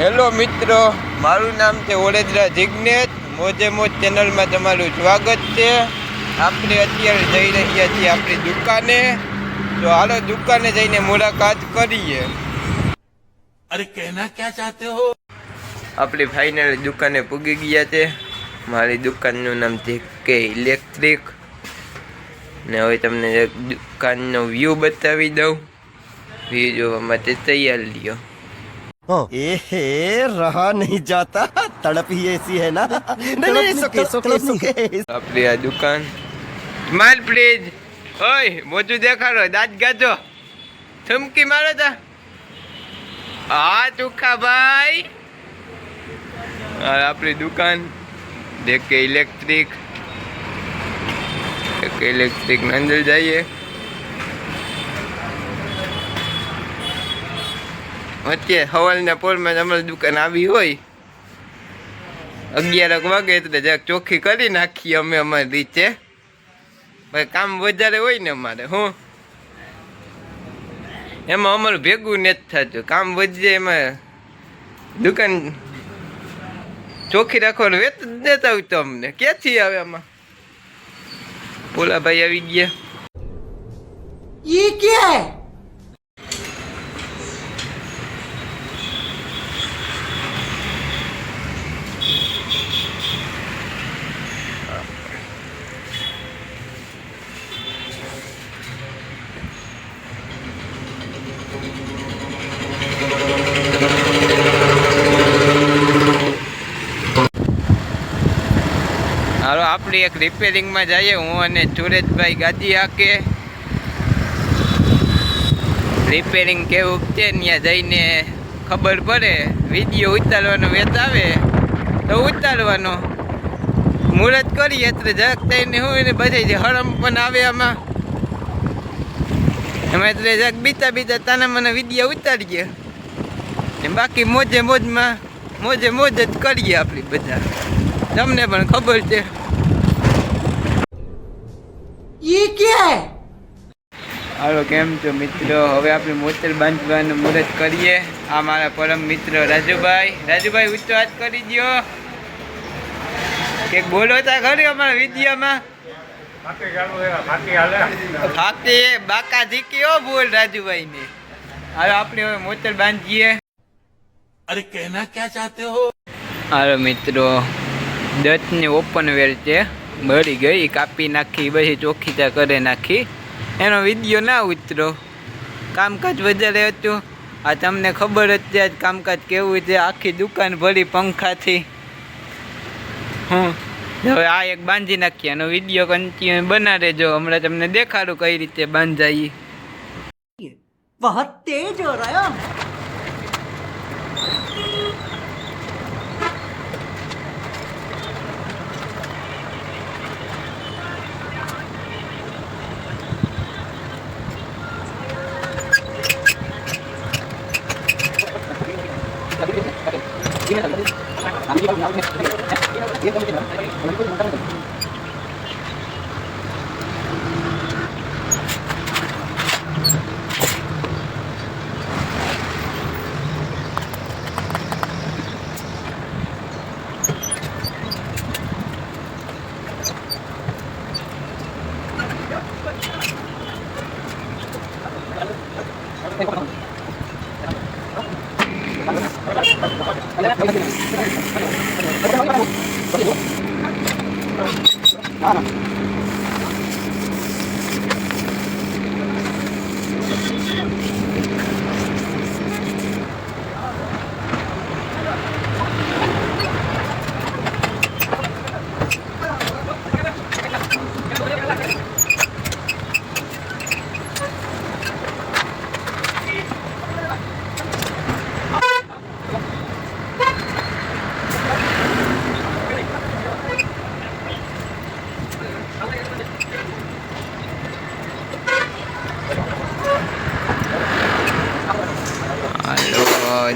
Hello મિત્રો, મારું નામ છે ઓળેદરા જિગ્નેશ. મોજે મોજ ચેનલમાં તમારું સ્વાગત છે. આપણે અત્યારે જઈ રહ્યા છીએ આપણી દુકાને. તો હાલો દુકાને જઈને મુલાકાત કરીએ. અરે કહેના ક્યાં ચાહતે હો? આપણી ફાઇનલ દુકાને પૂગી ગયા છે. મારી દુકાનનું નામ છે કે ઇલેક્ટ્રિક. ને હવે તમને દુકાનનો વ્યૂ બતાવી દઉં. વ્યૂ જોવા માટે તૈયાર લ્યો. रहा नहीं जाता, तड़प ही ऐसी है ना। नहीं, આપણી આ દુકાન. Smile please. ઓય મોટું દેખાડો, દાંત ગાજો, થમકી મારો તા. હા ચુખા ભાઈ. આપણી દુકાન દેખે ઇલેક્ટ્રિક. ઇલેક્ટ્રિક અંદર જઈએ. અત્યારે સવારના પોરમાં અમારી દુકાન આવી હોય 11 વાગે એટલે જરાક ચોખ્ખી કરી નાખીએ અમે અમારી રીતે. ભાઈ કામ વધારે હોય ને અમારે, હું એમાં અમારું ભેગું નથી થતું. કામ વધે એમાં દુકાન ચોખ્ખી રાખવાનું વેત દેતા હોય તો અમને ક્યાંથી આવે આમાં. ઓલા ભાઈ આવી ગયા. ये क्या है? હાલો આપણે એક રિપેરિંગમાં જઈએ. હું અને સુરેશભાઈ ગાદી હાકે. રિપેરિંગ કેવું છે ત્યાં જઈને ખબર પડે. વિડીયો ઉતારવાનો વેત આવે તો ઉતારવાનો. મુહૂર્ત કરીએ એટલે જરાક થઈને હું એને બધાય હરમ પણ આવે આમાં. એમાં એટલે જરાક બીતા બીતા તાના મને વિડીયો ઉતારીએ. બાકી મોજે મોજમાં મોજે મોજ જ કરીએ આપણી બધા. તમને પણ ખબર છે. ये क्या है? હાલો કેમ છો મિત્રો? હવે આપણે મોતર બાંધવાનું મુહૂર્ત કરીએ. આ મારા પરમ મિત્ર રાજુભાઈ. રાજુભાઈ ઊંચો હાથ કરી દો. કે બોલો તા ખરી અમારા વિડીયોમાં. ફાકી બાકા જીકી હો બોલ રાજુભાઈ ને. હાલો આપણે હવે મોતર બાંધીએ. અરે કહેના ક્યાં ચાહતે હો? હાલો મિત્રો, દત્તની ઓપન વેલ છે, બળી ગઈ. કાપી નાખી, પછી ચોખ્ખીતા કરી નાખી. એનો વિડીયો ના ઉતરો. કામકાજ વધારે હતું. આ તમને ખબર જ છે આજ કામકાજ કેવું છે. આખી દુકાન ભરી પંખાથી. હવે આ એક બાંધી નાખીએ. એનો વિડીયો કન્ટિન્યુ બના રહેજો. હમણાં તમને દેખાડું કઈ રીતે બાંધાઈ. बहुत तेज हो रहा है.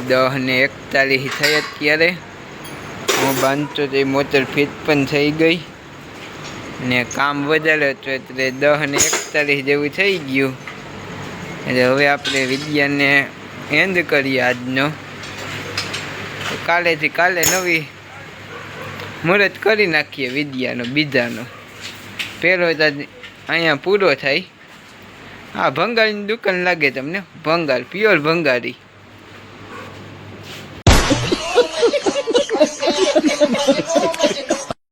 દહ ને 41 થઈ અત્યારે. હું બાંધતો તો મોટર ફિટ પણ થઈ ગઈ ને કામ વધારે હતું એટલે 10 ને 41 જેવું થઈ ગયું. એટલે હવે આપણે વિડીયોને એન્ડ કરીએ આજનો. કાલેથી કાલે નવી મુહૂર્ત કરી નાખીએ વિદ્યાનો બીજાનો. પહેલો જ અહીંયા પૂરો થાય. આ ભંગારની દુકાન લાગે તમને, ભંગાર પ્યોર ભંગારી.